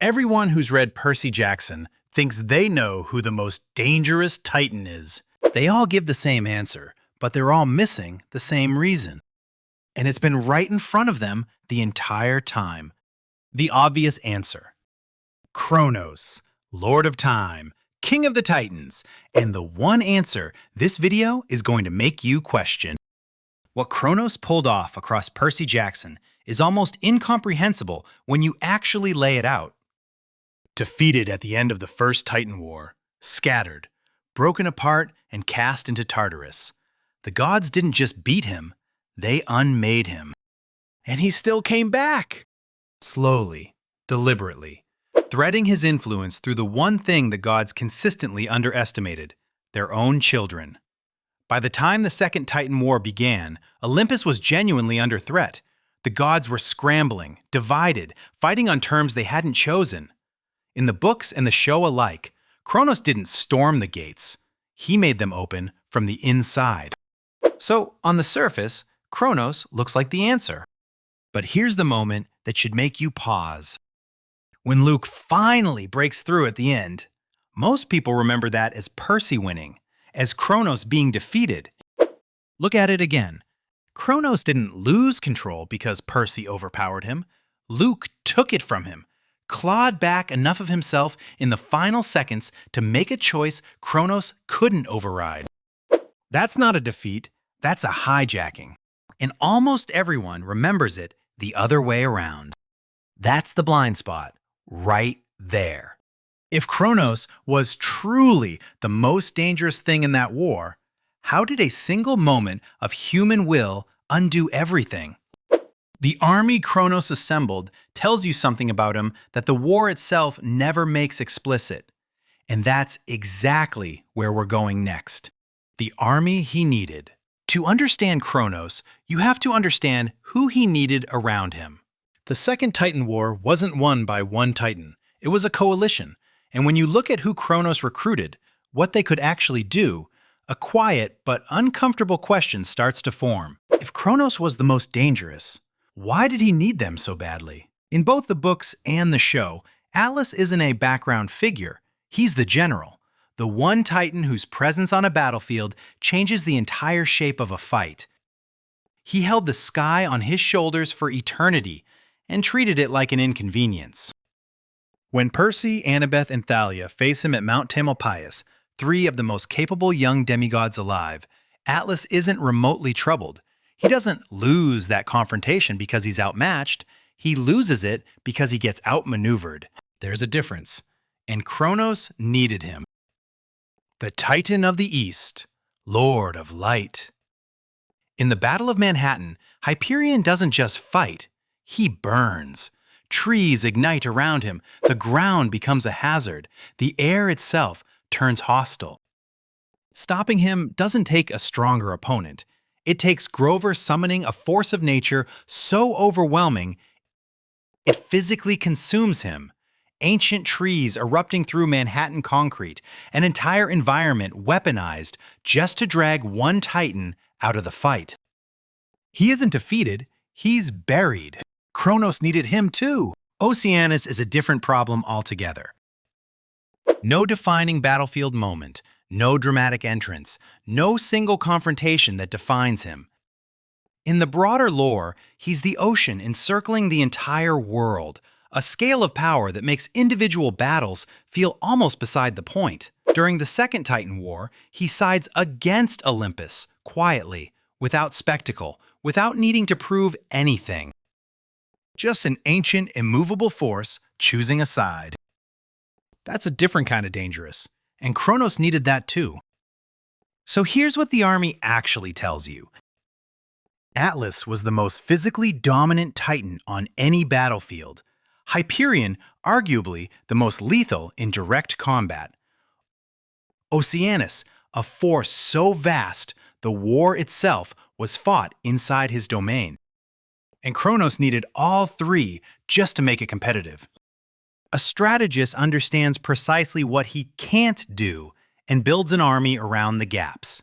Everyone who's read Percy Jackson thinks they know who the most dangerous Titan is. They all give the same answer, but they're all missing the same reason. And it's been right in front of them the entire time. The obvious answer: Kronos, Lord of Time, King of the Titans, and the one answer this video is going to make you question. What Kronos pulled off across Percy Jackson is almost incomprehensible when you actually lay it out. Defeated at the end of the First Titan War, scattered, broken apart, and cast into Tartarus, the gods didn't just beat him, they unmade him. And he still came back! Slowly, deliberately, threading his influence through the one thing the gods consistently underestimated: their own children. By the time the Second Titan War began, Olympus was genuinely under threat. The gods were scrambling, divided, fighting on terms they hadn't chosen. In the books and the show alike, Kronos didn't storm the gates. He made them open from the inside. So, on the surface, Kronos looks like the answer. But here's the moment that should make you pause. When Luke finally breaks through at the end, most people remember that as Percy winning, as Kronos being defeated. Look at it again. Kronos didn't lose control because Percy overpowered him. Luke took it from him, clawed back enough of himself in the final seconds to make a choice Kronos couldn't override. That's not a defeat, that's a hijacking. And almost everyone remembers it the other way around. That's the blind spot, right there. If Kronos was truly the most dangerous thing in that war, how did a single moment of human will undo everything? The army Kronos assembled tells you something about him that the war itself never makes explicit. And that's exactly where we're going next. The army he needed. To understand Kronos, you have to understand who he needed around him. The Second Titan War wasn't won by one Titan. It was a coalition. And when you look at who Kronos recruited, what they could actually do, a quiet but uncomfortable question starts to form. If Kronos was the most dangerous, why did he need them so badly? In both the books and the show, Atlas isn't a background figure. He's the general, the one Titan whose presence on a battlefield changes the entire shape of a fight. He held the sky on his shoulders for eternity and treated it like an inconvenience. When Percy, Annabeth, and Thalia face him at Mount Tamalpais, three of the most capable young demigods alive, Atlas isn't remotely troubled. He doesn't lose that confrontation because he's outmatched. He loses it because he gets outmaneuvered. There's a difference. And Kronos needed him. The Titan of the East, Lord of Light. In the Battle of Manhattan, Hyperion doesn't just fight, he burns. Trees ignite around him, the ground becomes a hazard, the air itself turns hostile. Stopping him doesn't take a stronger opponent. It takes Grover summoning a force of nature so overwhelming, it physically consumes him. Ancient trees erupting through Manhattan concrete, an entire environment weaponized just to drag one Titan out of the fight. He isn't defeated, he's buried. Kronos needed him too. Oceanus is a different problem altogether. No defining battlefield moment, no dramatic entrance, no single confrontation that defines him. In the broader lore, he's the ocean encircling the entire world, a scale of power that makes individual battles feel almost beside the point. During the Second Titan War, he sides against Olympus, quietly, without spectacle, without needing to prove anything. Just an ancient, immovable force choosing a side. That's a different kind of dangerous, and Kronos needed that too. So here's what the army actually tells you. Atlas was the most physically dominant Titan on any battlefield. Hyperion, arguably the most lethal in direct combat. Oceanus, a force so vast, the war itself was fought inside his domain. And Kronos needed all three just to make it competitive. A strategist understands precisely what he can't do and builds an army around the gaps.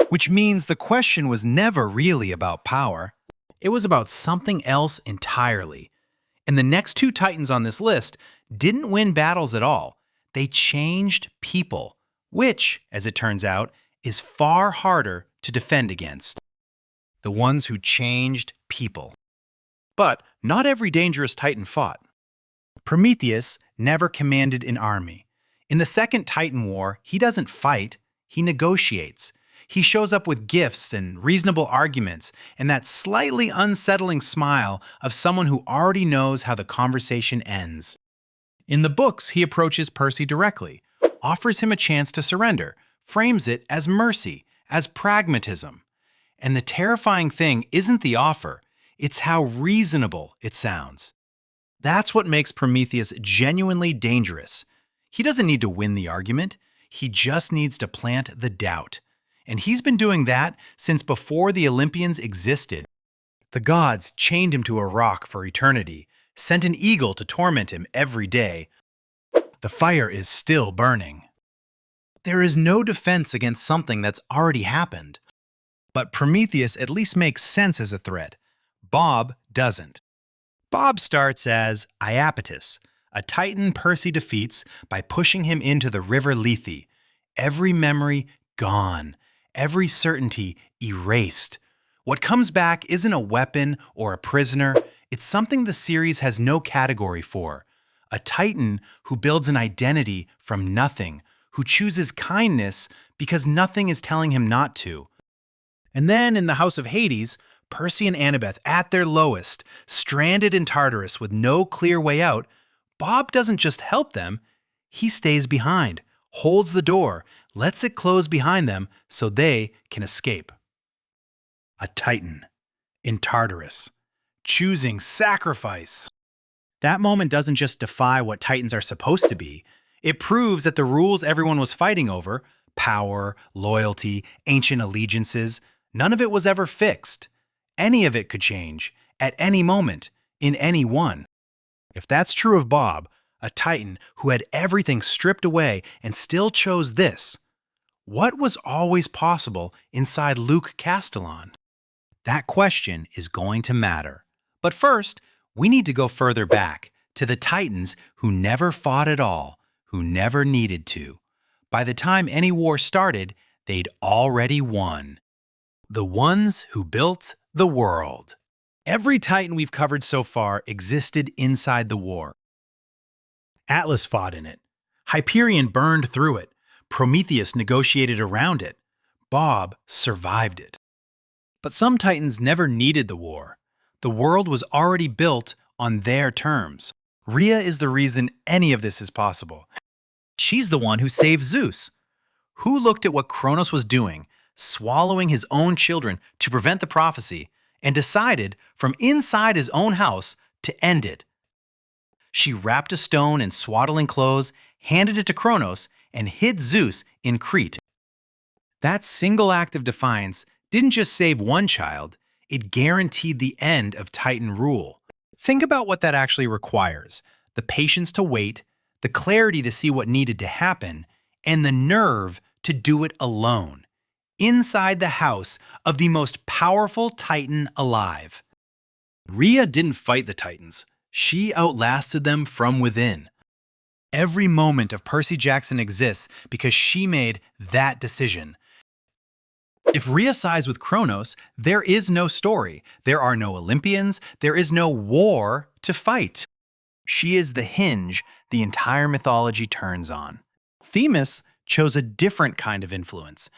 Which means the question was never really about power. It was about something else entirely. And the next two titans on this list didn't win battles at all. They changed people, which, as it turns out, is far harder to defend against. The ones who changed people. But not every dangerous titan fought. Prometheus never commanded an army. In the Second Titan War, he doesn't fight, he negotiates. He shows up with gifts and reasonable arguments and that slightly unsettling smile of someone who already knows how the conversation ends. In the books, he approaches Percy directly, offers him a chance to surrender, frames it as mercy, as pragmatism. And the terrifying thing isn't the offer, it's how reasonable it sounds. That's what makes Prometheus genuinely dangerous. He doesn't need to win the argument, he just needs to plant the doubt. And he's been doing that since before the Olympians existed. The gods chained him to a rock for eternity, sent an eagle to torment him every day. The fire is still burning. There is no defense against something that's already happened. But Prometheus at least makes sense as a threat. Bob doesn't. Bob starts as Iapetus, a titan Percy defeats by pushing him into the river Lethe. Every memory gone, every certainty erased. What comes back isn't a weapon or a prisoner, it's something the series has no category for. A titan who builds an identity from nothing, who chooses kindness because nothing is telling him not to. And then in the House of Hades, Percy and Annabeth at their lowest, stranded in Tartarus with no clear way out, Bob doesn't just help them, he stays behind, holds the door, lets it close behind them so they can escape. A titan in Tartarus, choosing sacrifice. That moment doesn't just defy what titans are supposed to be, it proves that the rules everyone was fighting over, power, loyalty, ancient allegiances, none of it was ever fixed. Any of it could change, at any moment, in any one. If that's true of Bob, a titan who had everything stripped away and still chose this, what was always possible inside Luke Castellan? That question is going to matter. But first, we need to go further back, to the titans who never fought at all, who never needed to. By the time any war started, they'd already won. The ones who built the world. Every titan we've covered so far existed inside the war. Atlas fought in it. Hyperion burned through it. Prometheus negotiated around it. Bob survived it. But some titans never needed the war. The world was already built on their terms. Rhea is the reason any of this is possible. She's the one who saved Zeus. Who looked at what Kronos was doing, swallowing his own children to prevent the prophecy, and decided from inside his own house to end it. She wrapped a stone in swaddling clothes, handed it to Kronos, and hid Zeus in Crete. That single act of defiance didn't just save one child, it guaranteed the end of Titan rule. Think about what that actually requires: the patience to wait, the clarity to see what needed to happen, and the nerve to do it alone, inside the house of the most powerful Titan alive. Rhea didn't fight the Titans. She outlasted them from within. Every moment of Percy Jackson exists because she made that decision. If Rhea sides with Kronos, there is no story. There are no Olympians. There is no war to fight. She is the hinge the entire mythology turns on. Themis chose a different kind of influence.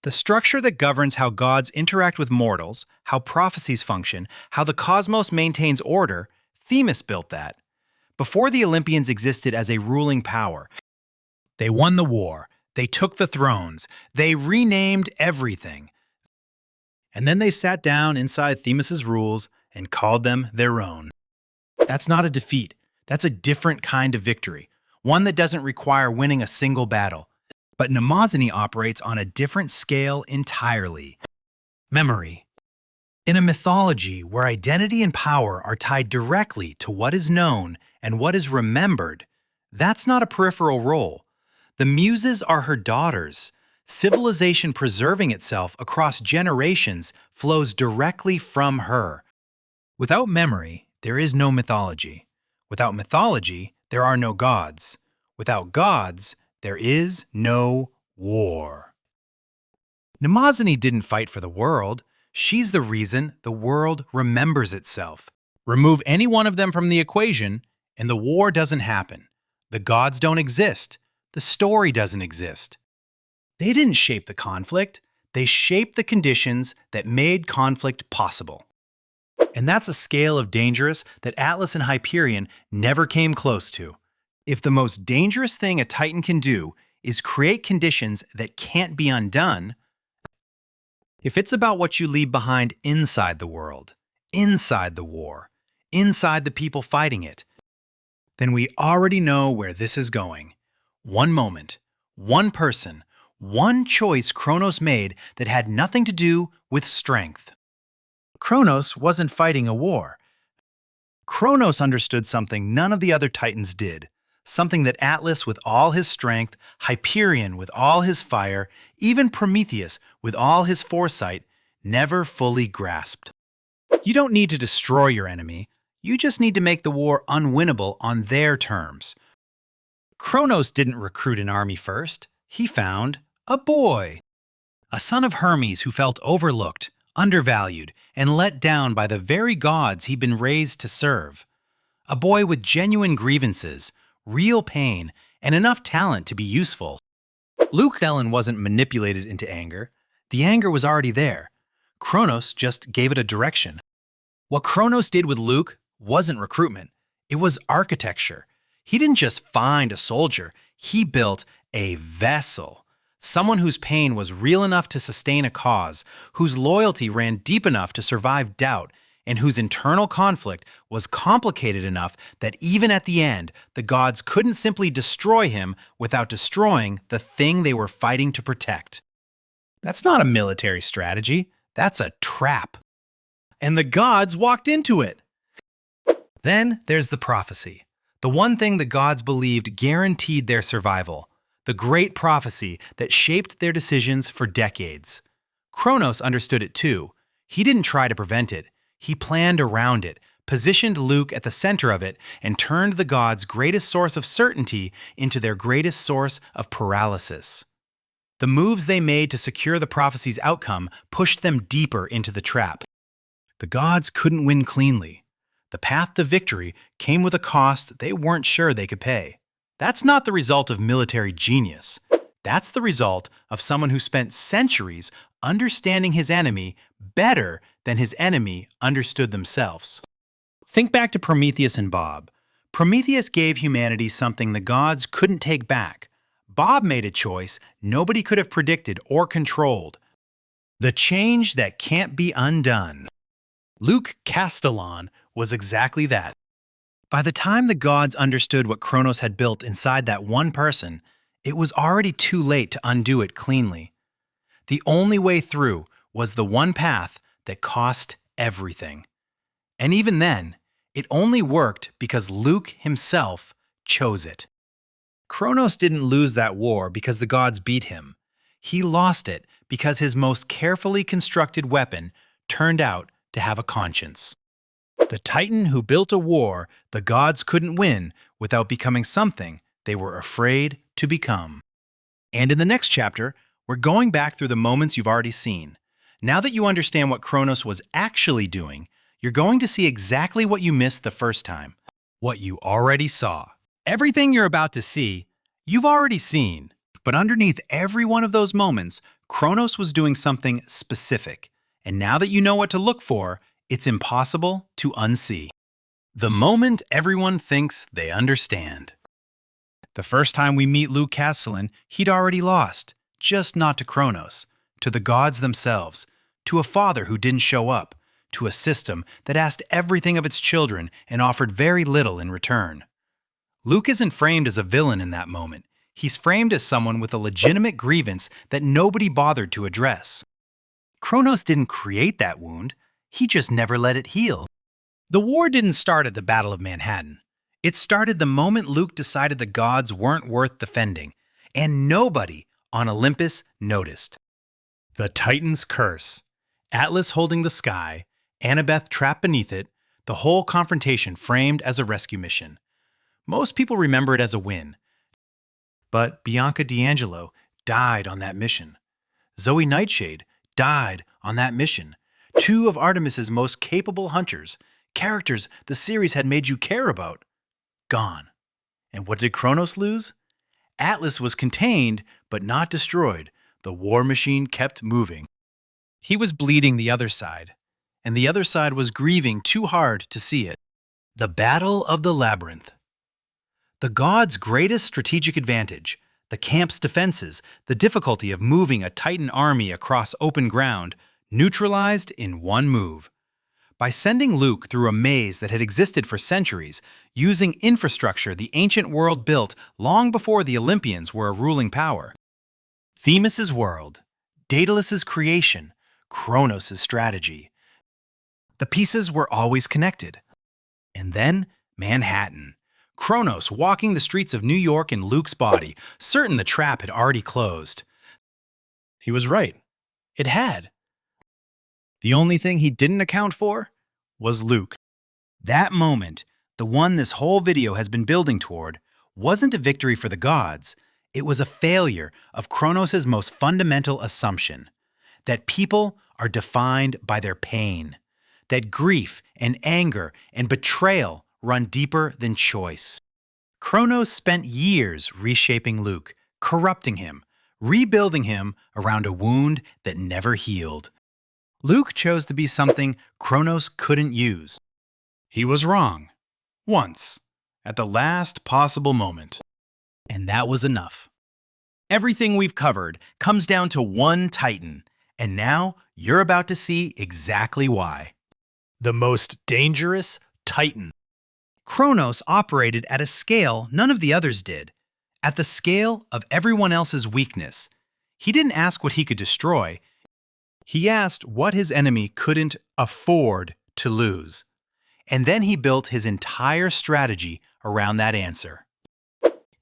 The structure that governs how gods interact with mortals, how prophecies function, how the cosmos maintains order, Themis built that. Before the Olympians existed as a ruling power, they won the war, they took the thrones, they renamed everything. And then they sat down inside Themis's rules and called them their own. That's not a defeat. That's a different kind of victory, one that doesn't require winning a single battle. But Mnemosyne operates on a different scale entirely. Memory. In a mythology where identity and power are tied directly to what is known and what is remembered, that's not a peripheral role. The Muses are her daughters. Civilization preserving itself across generations flows directly from her. Without memory, there is no mythology. Without mythology, there are no gods. Without gods, there is no war. Mnemosyne didn't fight for the world. She's the reason the world remembers itself. Remove any one of them from the equation, and the war doesn't happen. The gods don't exist. The story doesn't exist. They didn't shape the conflict. They shaped the conditions that made conflict possible. And that's a scale of dangerous that Atlas and Hyperion never came close to. If the most dangerous thing a Titan can do is create conditions that can't be undone, if it's about what you leave behind inside the world, inside the war, inside the people fighting it, then we already know where this is going. One moment, one person, one choice Kronos made that had nothing to do with strength. Kronos wasn't fighting a war. Kronos understood something none of the other Titans did, something that Atlas with all his strength, Hyperion with all his fire, even Prometheus with all his foresight, never fully grasped. You don't need to destroy your enemy. You just need to make the war unwinnable on their terms. Kronos didn't recruit an army first. He found a boy. A son of Hermes who felt overlooked, undervalued, and let down by the very gods he'd been raised to serve. A boy with genuine grievances, real pain, and enough talent to be useful. Luke Ellen wasn't manipulated into anger. The anger was already there. Kronos just gave it a direction. What Kronos did with Luke wasn't recruitment. It was architecture. He didn't just find a soldier. He built a vessel. Someone whose pain was real enough to sustain a cause, whose loyalty ran deep enough to survive doubt, and whose internal conflict was complicated enough that even at the end, the gods couldn't simply destroy him without destroying the thing they were fighting to protect. That's not a military strategy. That's a trap. And the gods walked into it. Then there's the prophecy, the one thing the gods believed guaranteed their survival, the great prophecy that shaped their decisions for decades. Kronos understood it too. He didn't try to prevent it. He planned around it, positioned Luke at the center of it, and turned the gods' greatest source of certainty into their greatest source of paralysis. The moves they made to secure the prophecy's outcome pushed them deeper into the trap. The gods couldn't win cleanly. The path to victory came with a cost they weren't sure they could pay. That's not the result of military genius. That's the result of someone who spent centuries understanding his enemy better than his enemy understood themselves. Think back to Prometheus and Bob. Prometheus gave humanity something the gods couldn't take back. Bob made a choice nobody could have predicted or controlled. The change that can't be undone. Luke Castellan was exactly that. By the time the gods understood what Kronos had built inside that one person, it was already too late to undo it cleanly. The only way through was the one path that cost everything. And even then, it only worked because Luke himself chose it. Kronos didn't lose that war because the gods beat him. He lost it because his most carefully constructed weapon turned out to have a conscience. The Titan who built a war the gods couldn't win without becoming something they were afraid to become. And in the next chapter, we're going back through the moments you've already seen. Now that you understand what Kronos was actually doing, you're going to see exactly what you missed the first time. What you already saw. Everything you're about to see, you've already seen. But underneath every one of those moments, Kronos was doing something specific. And now that you know what to look for, it's impossible to unsee. The moment everyone thinks they understand. The first time we meet Luke Castellan, he'd already lost, just not to Kronos, to the gods themselves, to a father who didn't show up, to a system that asked everything of its children and offered very little in return. Luke isn't framed as a villain in that moment. He's framed as someone with a legitimate grievance that nobody bothered to address. Kronos didn't create that wound. He just never let it heal. The war didn't start at the Battle of Manhattan. It started the moment Luke decided the gods weren't worth defending, and nobody on Olympus noticed. The Titan's curse. Atlas holding the sky, Annabeth trapped beneath it, The whole confrontation framed as a rescue mission. Most people remember it as a win. But Bianca D'Angelo died on that mission. Zoe Nightshade died on that mission. Two of Artemis's most capable hunters, characters the series had made you care about, gone. And what did Kronos lose? Atlas was contained, but not destroyed. The war machine kept moving. He was bleeding the other side, and the other side was grieving too hard to see it. The Battle of the Labyrinth. The gods' greatest strategic advantage, the camp's defenses, the difficulty of moving a Titan army across open ground, neutralized in one move. By sending Luke through a maze that had existed for centuries, using infrastructure the ancient world built long before the Olympians were a ruling power. Themis' world, Daedalus' creation, Kronos' strategy. The pieces were always connected. And then Manhattan. Kronos walking the streets of New York in Luke's body, certain the trap had already closed. He was right. It had. The only thing he didn't account for was Luke. That moment, the one this whole video has been building toward, wasn't a victory for the gods. It was a failure of Kronos' most fundamental assumption, that people are defined by their pain, that grief and anger and betrayal run deeper than choice. Kronos spent years reshaping Luke, corrupting him, rebuilding him around a wound that never healed. Luke chose to be something Kronos couldn't use. He was wrong. Once. At the last possible moment. And that was enough. Everything we've covered comes down to one Titan, and now you're about to see exactly why. The most dangerous Titan. Kronos operated at a scale none of the others did, at the scale of everyone else's weakness. He didn't ask what he could destroy. He asked what his enemy couldn't afford to lose. And then he built his entire strategy around that answer.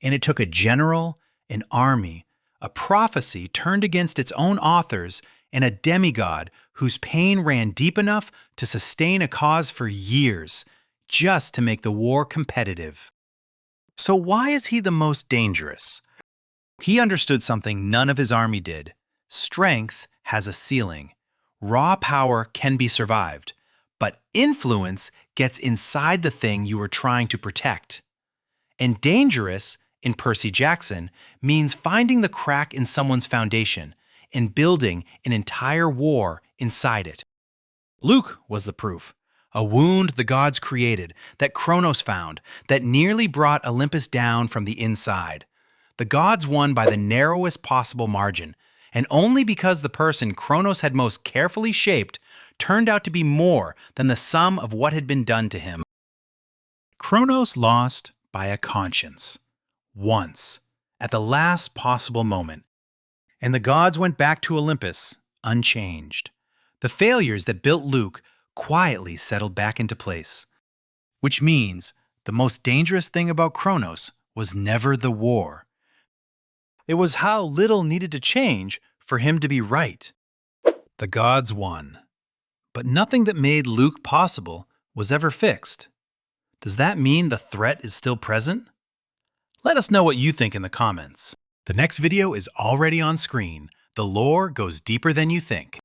And it took a general, an army, a prophecy turned against its own authors, and a demigod whose pain ran deep enough to sustain a cause for years, just to make the war competitive. So why is he the most dangerous? He understood something none of his army did. Strength has a ceiling. Raw power can be survived, but influence gets inside the thing you are trying to protect. And dangerous, in Percy Jackson, means finding the crack in someone's foundation and building an entire war inside it. Luke was the proof. A wound the gods created, that Kronos found, that nearly brought Olympus down from the inside. The gods won by the narrowest possible margin, and only because the person Kronos had most carefully shaped turned out to be more than the sum of what had been done to him. Kronos lost by a conscience. Once, at the last possible moment. And the gods went back to Olympus, unchanged. The failures that built Luke quietly settled back into place. Which means the most dangerous thing about Kronos was never the war. It was how little needed to change for him to be right. The gods won. But nothing that made Luke possible was ever fixed. Does that mean the threat is still present? Let us know what you think in the comments. The next video is already on screen. The lore goes deeper than you think.